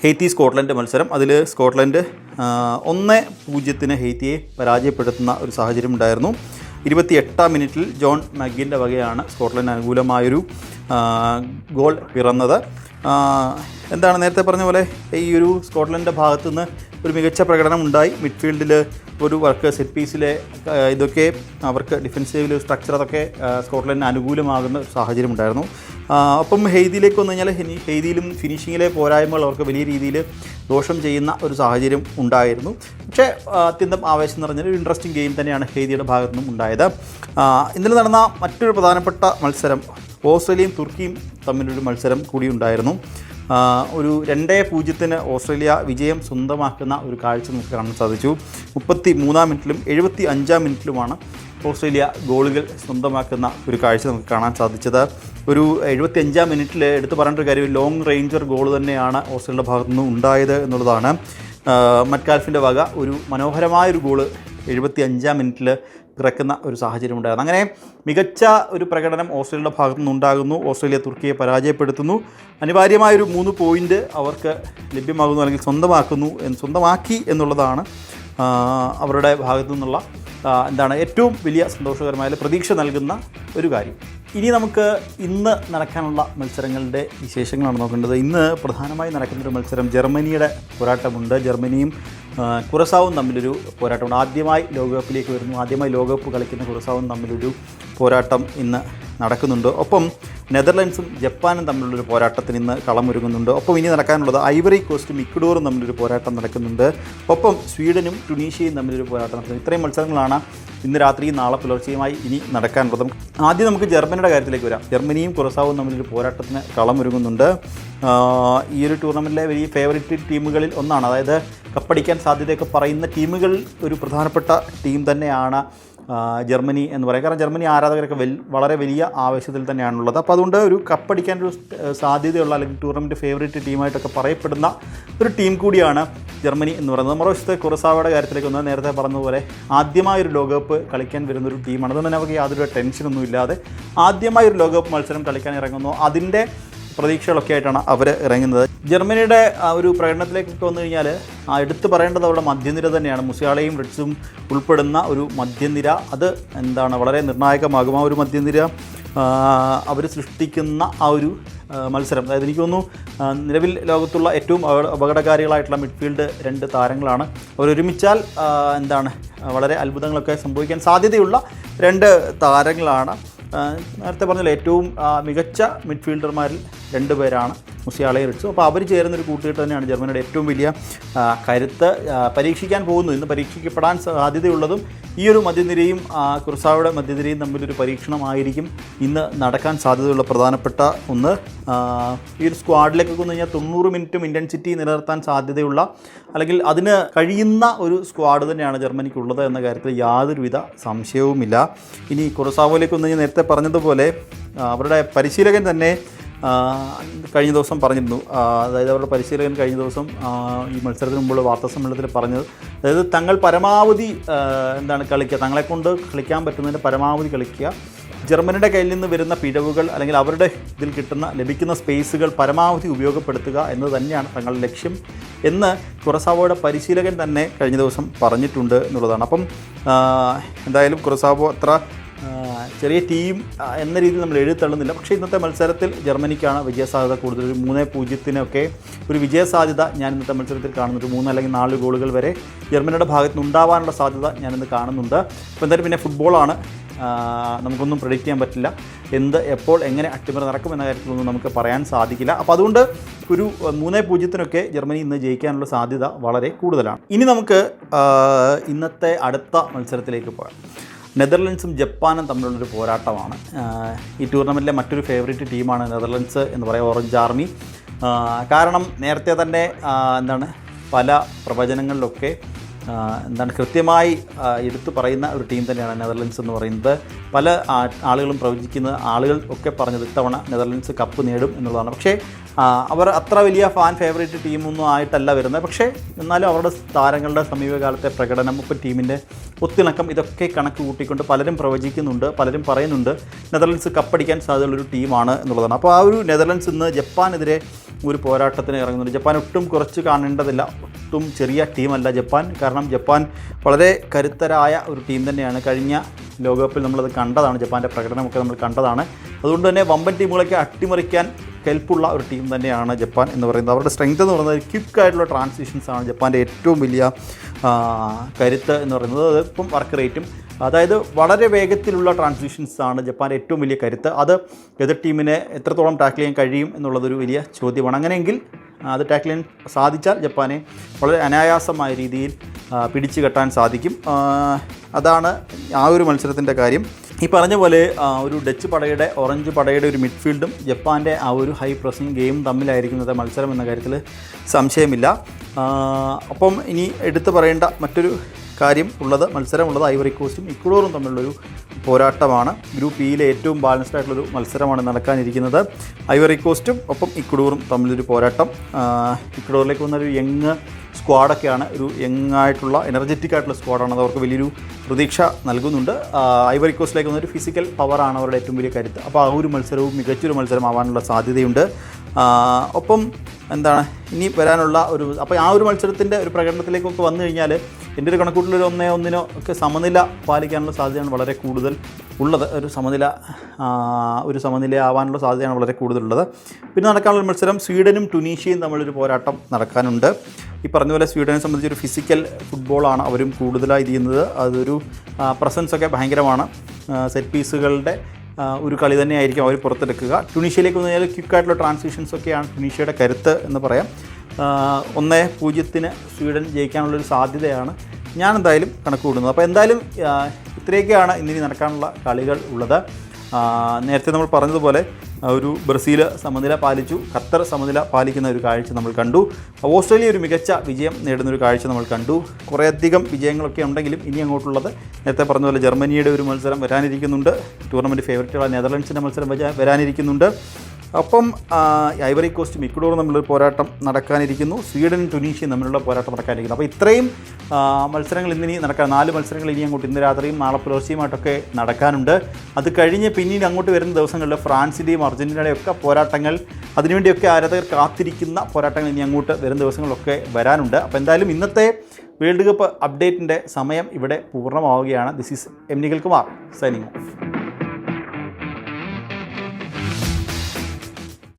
Haiti Scotland മത്സരം. അതിൽ Scotland 1-0 ഹെയ്ത്തിയെ പരാജയപ്പെടുത്തുന്ന ഒരു സാഹചര്യം ഉണ്ടായിരുന്നു. 28-ാം മിനിറ്റിൽ ജോൺ മഗ്ഗിൻ്റെ വകയാണ് സ്കോട്ട്ലൻഡിന് അനുകൂലമായൊരു ഗോൾ പിറന്നത്. എന്താണ് നേരത്തെ പറഞ്ഞ പോലെ ഈ ഒരു സ്കോട്ട്ലൻഡിൻ്റെ ഭാഗത്തുനിന്ന് ഒരു മികച്ച പ്രകടനം ഉണ്ടായി. മിഡ്ഫീൽഡിൽ ഒരു വർക്ക്, സെറ്റ് പീസിലെ ഇതൊക്കെ അവർക്ക് ഡിഫൻസീവിൽ സ്ട്രക്ചർ അതൊക്കെ സ്കോട്ട്ലൻഡിന് അനുകൂലമാകുന്ന ഒരു സാഹചര്യം ഉണ്ടായിരുന്നു. അപ്പം ഹെയ്തിയിലേക്ക് വന്നു കഴിഞ്ഞാൽ ഹെയ്തിയിലും ഫിനിഷിങ്ങിലെ പോരായ്മകൾ അവർക്ക് വലിയ രീതിയിൽ ദോഷം ചെയ്യുന്ന ഒരു സാഹചര്യം ഉണ്ടായിരുന്നു. പക്ഷേ അത്യന്തം ആവേശം നിറഞ്ഞൊരു ഇൻട്രസ്റ്റിംഗ് ഗെയിം തന്നെയാണ് ഹെയ്തിയുടെ ഭാഗത്തു നിന്നും ഉണ്ടായത്. ഇന്നലെ നടന്ന മറ്റൊരു പ്രധാനപ്പെട്ട മത്സരം ഓസ്ട്രേലിയയും തുർക്കിയും തമ്മിലൊരു മത്സരം കൂടി ഉണ്ടായിരുന്നു. ഒരു 2-0 ഓസ്ട്രേലിയ വിജയം സ്വന്തമാക്കുന്ന ഒരു കാഴ്ച നമുക്ക് കാണാൻ സാധിച്ചു. 33-ാം മിനിറ്റിലും 75-ാം മിനിറ്റിലുമാണ് ഓസ്ട്രേലിയ ഗോളുകൾ സ്വന്തമാക്കുന്ന ഒരു കാഴ്ച നമുക്ക് കാണാൻ സാധിച്ചത്. ഒരു 75-ാം മിനിറ്റിൽ എടുത്ത് പറയേണ്ട ഒരു കാര്യം, ലോങ് റേഞ്ചർ ഗോൾ തന്നെയാണ് ഓസ്ട്രേലിയയുടെ ഭാഗത്തുനിന്ന് ഉണ്ടായത് എന്നുള്ളതാണ്. മറ്റ്കാൽഫിൻ്റെ വക ഒരു മനോഹരമായൊരു ഗോള് 75-ാം മിനിറ്റിൽ പിറക്കുന്ന ഒരു സാഹചര്യം ഉണ്ടായിരുന്നു. അങ്ങനെ മികച്ച ഒരു പ്രകടനം ഓസ്ട്രേലിയയുടെ ഭാഗത്തു നിന്നുണ്ടാകുന്നു. ഓസ്ട്രേലിയ തുർക്കിയെ പരാജയപ്പെടുത്തുന്നു. അനിവാര്യമായൊരു 3 പോയിൻ്റ് അവർക്ക് ലഭ്യമാകുന്നു, അല്ലെങ്കിൽ സ്വന്തമാക്കി എന്നുള്ളതാണ് അവരുടെ ഭാഗത്തു നിന്നുള്ള ഏറ്റവും വലിയ സന്തോഷകരമായ പ്രതീക്ഷ നൽകുന്ന ഒരു കാര്യം. ഇനി നമുക്ക് ഇന്ന് നടക്കാനുള്ള മത്സരങ്ങളുടെ വിശേഷങ്ങളാണ് നോക്കേണ്ടത്. ഇന്ന് പ്രധാനമായി നടക്കുന്നൊരു മത്സരം ജർമ്മനിയുടെ പോരാട്ടമുണ്ട്. ജർമ്മനിയും കുറസാവും തമ്മിലൊരു പോരാട്ടമുണ്ട്. ആദ്യമായി ലോകകപ്പിലേക്ക് വരുന്നു, ആദ്യമായി ലോകകപ്പ് കളിക്കുന്ന കുറസാവും തമ്മിലൊരു പോരാട്ടം ഇന്ന് നടക്കുന്നുണ്ട്. ഒപ്പം നെതർലൻഡ്സും ജപ്പാനും തമ്മിലുള്ളൊരു പോരാട്ടത്തിന് ഇന്ന് കളമൊരുങ്ങുന്നുണ്ട്. ഒപ്പം ഇനി നടക്കാനുള്ളത് ഐവറി കോസ്റ്റും ഇക്വഡോറും തമ്മിലൊരു പോരാട്ടം നടക്കുന്നുണ്ട്. ഒപ്പം സ്വീഡനും ടുണീഷ്യയും തമ്മിലൊരു പോരാട്ടം നടക്കുന്നുണ്ട്. ഇത്രയും മത്സരങ്ങളാണ് ഇന്ന് രാത്രിയും നാളെ പുലർച്ചെയുമായി ഇനി നടക്കാനുള്ളത്. ആദ്യം നമുക്ക് ജർമ്മനിയുടെ കാര്യത്തിലേക്ക് വരാം. ജർമ്മനിയും കുറസാവും തമ്മിലൊരു പോരാട്ടത്തിന് കളമൊരുങ്ങുന്നുണ്ട്. ഈ ഒരു ടൂർണമെൻറ്റിലെ വലിയ ഫേവറേറ്റ് ടീമുകളിൽ ഒന്നാണ്. അതായത് കപ്പടിക്കാൻ സാധ്യതയൊക്കെ പറയുന്ന ടീമുകളിൽ ഒരു പ്രധാനപ്പെട്ട ടീം തന്നെയാണ് ജർമ്മനി എന്ന് പറയാം. കാരണം ജർമ്മനി ആരാധകരൊക്കെ വളരെ വലിയ ആവേശത്തിൽ തന്നെയാണുള്ളത്. അപ്പോൾ അതുകൊണ്ട് ഒരു കപ്പടിക്കാനൊരു സാധ്യതയുള്ള, അല്ലെങ്കിൽ ടൂർണമെൻറ്റ് ഫേവറേറ്റ് ടീമായിട്ടൊക്കെ പറയപ്പെടുന്ന ഒരു ടീം കൂടിയാണ് ജർമ്മനി എന്ന് പറയുന്നത്. മറുവശത്ത് കുറസാവയുടെ കാര്യത്തിലേക്ക് വന്നാൽ നേരത്തെ പറഞ്ഞതുപോലെ ആദ്യമായൊരു ലോകകപ്പ് കളിക്കാൻ വരുന്നൊരു ടീമാണ്. അതുകൊണ്ട് തന്നെ അവർക്ക് യാതൊരു ടെൻഷനൊന്നും ഇല്ലാതെ ആദ്യമായൊരു ലോകകപ്പ് മത്സരം കളിക്കാൻ ഇറങ്ങുന്നു. അതിൻ്റെ പ്രതീക്ഷകളൊക്കെ ആയിട്ടാണ് അവർ ഇറങ്ങുന്നത്. ജർമ്മനിയുടെ ഒരു പ്രകടനത്തിലേക്കൊക്കെ വന്നു കഴിഞ്ഞാൽ എടുത്തു പറയേണ്ടത് അവരുടെ മധ്യനിര തന്നെയാണ്. മുസിയാളയും റിറ്റ്സും ഉൾപ്പെടുന്ന ഒരു മധ്യനിര, അത് വളരെ നിർണായകമാകും. ആ ഒരു മധ്യനിര അവർ സൃഷ്ടിക്കുന്ന ആ ഒരു മത്സരം, അതായത് എനിക്ക് തോന്നുന്നു നിലവിൽ ലോകത്തുള്ള ഏറ്റവും അപകടകാരികളായിട്ടുള്ള മിഡ്ഫീൽഡ് 2 താരങ്ങളാണ്. അവരൊരുമിച്ചാൽ വളരെ അത്ഭുതങ്ങളൊക്കെ സംഭവിക്കാൻ സാധ്യതയുള്ള 2 താരങ്ങളാണ്. നേരത്തെ പറഞ്ഞാൽ ഏറ്റവും മികച്ച മിഡ്ഫീൽഡർമാരിൽ 2 പേരാണ് മുസിയാളയും റിറ്റ്സും. അപ്പോൾ അവർ ചേരുന്നൊരു കൂട്ടുകെട്ട് തന്നെയാണ് ജർമ്മനിയുടെ ഏറ്റവും വലിയ കരുത്ത്. പരീക്ഷിക്കാൻ പോകുന്നു, ഇന്ന് പരീക്ഷിക്കപ്പെടാൻ സാധ്യതയുള്ളതും ഈ ഒരു മധ്യനിരയും കുർസാവയുടെ മധ്യനിരയും തമ്മിലൊരു പരീക്ഷണമായിരിക്കും ഇന്ന് നടക്കാൻ സാധ്യതയുള്ള പ്രധാനപ്പെട്ട ഒന്ന്. ഈ ഒരു സ്ക്വാഡിലേക്കൊക്കെ വന്നു കഴിഞ്ഞാൽ 90 മിനിറ്റും ഇൻറ്റൻസിറ്റി നിലനിർത്താൻ സാധ്യതയുള്ള, അല്ലെങ്കിൽ അതിന് കഴിയുന്ന ഒരു സ്ക്വാഡ് തന്നെയാണ് ജർമ്മനിക്കുള്ളത് എന്ന കാര്യത്തിൽ യാതൊരുവിധ സംശയവുമില്ല. ഇനി കുറസാവോയിലേക്ക് വന്നു കഴിഞ്ഞാൽ നേരത്തെ പറഞ്ഞതുപോലെ അവരുടെ പരിശീലകൻ തന്നെ കഴിഞ്ഞ ദിവസം പറഞ്ഞിരുന്നു. അതായത് അവരുടെ പരിശീലകൻ കഴിഞ്ഞ ദിവസം ഈ മത്സരത്തിന് മുമ്പുള്ള വാർത്താസമ്മേളനത്തിൽ പറഞ്ഞത്, അതായത് തങ്ങൾ പരമാവധി കളിക്കുക, തങ്ങളെക്കൊണ്ട് കളിക്കാൻ പറ്റുന്നതിൻ്റെ പരമാവധി കളിക്കുക, ജർമ്മനിയുടെ കയ്യിൽ നിന്ന് വരുന്ന പിഴവുകൾ, അല്ലെങ്കിൽ അവരുടെ ഇതിൽ ലഭിക്കുന്ന സ്പേസുകൾ പരമാവധി ഉപയോഗപ്പെടുത്തുക എന്നത് തന്നെയാണ് തങ്ങളുടെ ലക്ഷ്യം എന്ന് കുറസാവോയുടെ പരിശീലകൻ തന്നെ കഴിഞ്ഞ ദിവസം പറഞ്ഞിട്ടുണ്ട് എന്നുള്ളതാണ്. അപ്പം എന്തായാലും കുറസാവോ അത്ര ചെറിയ ടീം എന്ന രീതിയിൽ നമ്മൾ എഴുതിത്തള്ളുന്നില്ല. പക്ഷേ ഇന്നത്തെ മത്സരത്തിൽ ജർമ്മനിക്കാണ് വിജയസാധ്യത കൂടുതൽ. ഒരു 3-0 ഒരു വിജയസാധ്യത ഞാൻ ഇന്നത്തെ മത്സരത്തിൽ കാണുന്നുണ്ട്. 3 അല്ലെങ്കിൽ 4 ഗോളുകൾ വരെ ജർമ്മനിയുടെ ഭാഗത്ത് നിന്ന് ഉണ്ടാവാനുള്ള സാധ്യത ഞാനിന്ന് കാണുന്നുണ്ട്. അപ്പോൾ എന്തായാലും പിന്നെ ഫുട്ബോളാണ്, നമുക്കൊന്നും പ്രെഡിക്റ്റ് ചെയ്യാൻ പറ്റില്ല. എപ്പോൾ എങ്ങനെ അട്ടിമറി നടക്കുമെന്ന കാര്യത്തിലൊന്നും നമുക്ക് പറയാൻ സാധിക്കില്ല. അപ്പോൾ അതുകൊണ്ട് ഒരു 3-0 ജർമ്മനി ഇന്ന് ജയിക്കാനുള്ള സാധ്യത വളരെ കൂടുതലാണ്. ഇനി നമുക്ക് ഇന്നത്തെ അടുത്ത മത്സരത്തിലേക്ക് പോകാം. നെതർലൻഡ്സും ജപ്പാനും തമ്മിലുള്ളൊരു പോരാട്ടമാണ്. ഈ ടൂർണമെൻറ്റിലെ മറ്റൊരു ഫേവറേറ്റ് ടീമാണ് നെതർലൻഡ്സ് എന്ന് പറയുക, ഓറഞ്ച് ആർമി. കാരണം നേരത്തെ തന്നെ പല പ്രവചനങ്ങളിലൊക്കെ കൃത്യമായി എടുത്തു പറയുന്ന ഒരു ടീം തന്നെയാണ് നെതർലൻഡ്സ് എന്ന് പറയുന്നത്. പല ആളുകളും പ്രവചിക്കുന്ന ആളുകൾ ഒക്കെ പറഞ്ഞത് ഇത്തവണ നെതർലൻഡ്സ് കപ്പ് നേടും എന്നുള്ളതാണ്. പക്ഷേ അവർ അത്ര വലിയ ഫേവറേറ്റ് ടീമൊന്നും ആയിട്ടല്ല വരുന്നത്. പക്ഷേ എന്നാലും അവരുടെ താരങ്ങളുടെ സമീപകാലത്തെ പ്രകടനം, ഇപ്പോൾ ടീമിൻ്റെ ഒത്തിണക്കം, ഇതൊക്കെ കണക്ക് കൂട്ടിക്കൊണ്ട് പലരും പ്രവചിക്കുന്നുണ്ട്, പലരും പറയുന്നുണ്ട് നെതർലൻഡ്സ് കപ്പടിക്കാൻ സാധ്യതയുള്ളൊരു ടീമാണ് എന്നുള്ളതാണ്. അപ്പോൾ ആ ഒരു നെതർലൻഡ്സ് ഇന്ന് ജപ്പാനെതിരെ ഒരു പോരാട്ടത്തിന് ഇറങ്ങുന്നുണ്ട്. ജപ്പാൻ ഒട്ടും കുറച്ച് കാണേണ്ടതില്ല, ഒട്ടും ചെറിയ ടീമല്ല ജപ്പാൻ. കാരണം ജപ്പാൻ വളരെ കരുത്തരായ ഒരു ടീം തന്നെയാണ്. കഴിഞ്ഞ ലോകകപ്പിൽ നമ്മളത് കണ്ടതാണ്, ജപ്പാൻ്റെ പ്രകടനമൊക്കെ നമ്മൾ കണ്ടതാണ്. അതുകൊണ്ട് തന്നെ വമ്പൻ ടീമുകളൊക്കെ അട്ടിമറിക്കാൻ കെൽപ്പുള്ള ഒരു ടീം തന്നെയാണ് ജപ്പാൻ എന്ന് പറയുന്നത്. അവരുടെ സ്ട്രെങ്ത് എന്ന് പറയുന്നത് ക്വിക്കായിട്ടുള്ള ട്രാൻസിഷൻസാണ് ജപ്പാൻ്റെ ഏറ്റവും വലിയ കരുത്ത് എന്ന് പറയുന്നത്. അതിപ്പം വർക്ക് റേറ്റും, അതായത് വളരെ വേഗത്തിലുള്ള ട്രാൻസിഷൻസാണ് ജപ്പാൻ്റെ ഏറ്റവും വലിയ കരുത്ത്. അത് എതിർ ടീമിനെ എത്രത്തോളം ടാക്കിൾ ചെയ്യാൻ കഴിയും എന്നുള്ളതൊരു വലിയ ചോദ്യമാണ്. അങ്ങനെയെങ്കിൽ അത് ടാക്കിൾ ചെയ്യാൻ സാധിച്ചാൽ ജപ്പാനെ വളരെ അനായാസമായ രീതിയിൽ പിടിച്ചു കെട്ടാൻ സാധിക്കും. അതാണ് ആ ഒരു മത്സരത്തിൻ്റെ കാര്യം. ഈ പറഞ്ഞ പോലെ ഒരു ഡച്ച് പടയുടെ, ഓറഞ്ച് പടയുടെ ഒരു മിഡ്ഫീൽഡും ജപ്പാൻ്റെ ആ ഒരു ഹൈ പ്രസിംഗ് ഗെയിം തമ്മിലായിരിക്കുന്നത് മത്സരം എന്ന കാര്യത്തിൽ സംശയമില്ല. അപ്പം ഇനി എടുത്തു പറയേണ്ട മറ്റൊരു മത്സരമുള്ളത് ഐവറി കോസ്റ്റും ഇക്വഡോറും തമ്മിലുള്ളൊരു പോരാട്ടമാണ്. ഗ്രൂപ്പ് ഇയിലെ ഏറ്റവും ബാലൻസ്ഡ് ആയിട്ടുള്ളൊരു മത്സരമാണ് നടക്കാനിരിക്കുന്നത്. ഐവറി കോസ്റ്റും ഒപ്പം ഇക്വഡോറും തമ്മിലൊരു പോരാട്ടം. ഇക്വഡോറിലേക്ക് വന്നൊരു യങ് സ്ക്വാഡൊക്കെയാണ്, ഒരു യങ്ങായിട്ടുള്ള എനർജറ്റിക് ആയിട്ടുള്ള സ്ക്വാഡാണ്. അത് അവർക്ക് വലിയൊരു പ്രതീക്ഷ നൽകുന്നുണ്ട്. ഐവറി കോസ്റ്റിലേക്ക് വന്നൊരു ഫിസിക്കൽ പവറാണ് അവരുടെ ഏറ്റവും വലിയ കരുത്ത്. അപ്പോൾ ആ ഒരു മത്സരവും മികച്ചൊരു മത്സരമാവാനുള്ള സാധ്യതയുണ്ട്. ഒപ്പം എന്താണ് ഇനി വരാനുള്ള അപ്പോൾ ആ ഒരു മത്സരത്തിൻ്റെ ഒരു പ്രകടനത്തിലേക്കൊക്കെ വന്നു കഴിഞ്ഞാൽ എൻ്റെ ഒരു കണക്കൂട്ടിലൊരു 1-1 ഒക്കെ സമനില പാലിക്കാനുള്ള സാധ്യതയാണ് വളരെ കൂടുതൽ ഉള്ളത്. ഒരു സമനില ആവാനുള്ള സാധ്യതയാണ് വളരെ കൂടുതലുള്ളത്. പിന്നെ നടക്കാനുള്ള മത്സരം സ്വീഡനും ടുണീഷ്യയും തമ്മിലൊരു പോരാട്ടം നടക്കാനുണ്ട്. ഈ പറഞ്ഞ പോലെ സ്വീഡനെ സംബന്ധിച്ചൊരു ഫിസിക്കൽ ഫുട്ബോളാണ് അവരും കൂടുതലായി ചെയ്യുന്നത്. അതൊരു പ്രസൻസൊക്കെ ഭയങ്കരമാണ്. സെറ്റ് പീസുകളുടെ ഒരു കളി തന്നെയായിരിക്കും അവർ പുറത്തെടുക്കുക. ടുണീഷ്യയിലേക്ക് വന്നു കഴിഞ്ഞാൽ ക്വിക്കായിട്ടുള്ള ട്രാൻസിഷൻസൊക്കെയാണ് ടുണീഷ്യയുടെ കരുത്ത് എന്ന് പറയാം. 1-0 സ്വീഡൻ ജയിക്കാനുള്ളൊരു സാധ്യതയാണ് ഞാൻ എന്തായാലും കണക്ക് കൂടുന്നത്. അപ്പോൾ എന്തായാലും ഇത്രയൊക്കെയാണ് ഇന്നിനി നടക്കാനുള്ള കളികൾ ഉള്ളത്. നേരത്തെ നമ്മൾ പറഞ്ഞതുപോലെ ഒരു ബ്രസീൽ സമനില പാലിച്ചു, ഖത്തർ സമനില പാലിക്കുന്ന ഒരു കാഴ്ച നമ്മൾ കണ്ടു. ഓസ്ട്രേലിയ ഒരു മികച്ച വിജയം നേടുന്നൊരു കാഴ്ച നമ്മൾ കണ്ടു. കുറേയധികം വിജയങ്ങളൊക്കെ ഉണ്ടെങ്കിലും ഇനി അങ്ങോട്ടുള്ളത് നേരത്തെ പറഞ്ഞ പോലെ ജർമ്മനിയുടെ ഒരു മത്സരം വരാനിരിക്കുന്നുണ്ട്. ടൂർണമെൻറ്റ് ഫേവറേറ്റുള്ള നെതർലൻഡ്സിൻ്റെ മത്സരം വരാനിരിക്കുന്നുണ്ട്. ഒപ്പം ഐവറി കോസ്റ്റും ഇക്വഡോറും തമ്മിലൊരു പോരാട്ടം നടക്കാനിരിക്കുന്നു. സ്വീഡനും ടുണീഷ്യയും തമ്മിലുള്ള പോരാട്ടം നടക്കാനിരിക്കുന്നു. അപ്പോൾ ഇത്രയും മത്സരങ്ങൾ ഇന്നിനി നടക്കാൻ 4 മത്സരങ്ങൾ ഇനി അങ്ങോട്ട് ഇന്ന് രാത്രിയും നാളെ പുലർച്ചയുമായിട്ടൊക്കെ നടക്കാനുണ്ട്. അത് കഴിഞ്ഞ് പിന്നീട് അങ്ങോട്ട് വരുന്ന ദിവസങ്ങളിൽ ഫ്രാൻസിൻ്റെയും അർജൻറ്റീനയുടെയും ഒക്കെ പോരാട്ടങ്ങൾ, അതിനുവേണ്ടിയൊക്കെ ആരാധകർ കാത്തിരിക്കുന്ന പോരാട്ടങ്ങൾ ഇനി അങ്ങോട്ട് വരുന്ന ദിവസങ്ങളിലൊക്കെ വരാനുണ്ട്. അപ്പോൾ എന്തായാലും ഇന്നത്തെ വേൾഡ് കപ്പ് അപ്ഡേറ്റിൻ്റെ സമയം ഇവിടെ പൂർണ്ണമാവുകയാണ്. This is M Nikhil Kumar signing of.